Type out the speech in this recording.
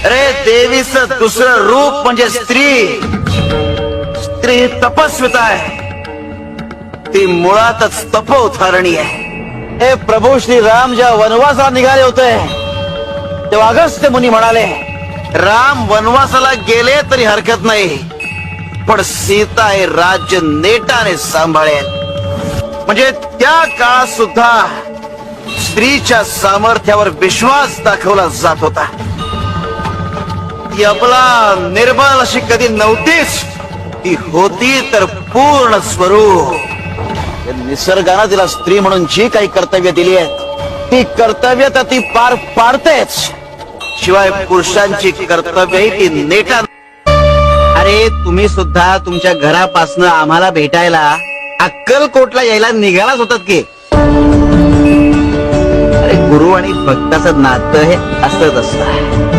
अरे देवीचं दुसरं रूप म्हणजे स्त्री. स्त्री तपस्विता आहे. ती मुळातच तपोधारणी आहे. हे प्रभू श्री राम जेव्हा वनवासाला निघाले होते तेव्हा अगस्त्य मुनी म्हणाले, राम वनवासाला गेले तरी हरकत नाही, पण सीता हे राज्य नेटाने सांभाळेल. म्हणजे त्या काळात सुद्धा स्त्रीच्या सामर्थ्यावर विश्वास दाखवला जात होता. ती आपला निर्बल अशी कधी नव्हतीच. ती होती तर पूर्ण स्वरूप. निसर्गानं तिला स्त्री म्हणून जी काही कर्तव्य दिली आहेत ती कर्तव्य तर ती पार पाडतेच. शिवाय पुरुषांची कर्तव्यही ती नेटा. अरे तुम्ही सुद्धा तुमच्या घरापासनं आम्हाला भेटायला अक्कलकोटला यायला निघालाच होतात की. अरे गुरु आणि भक्ताचं नातं हे असंच असतं.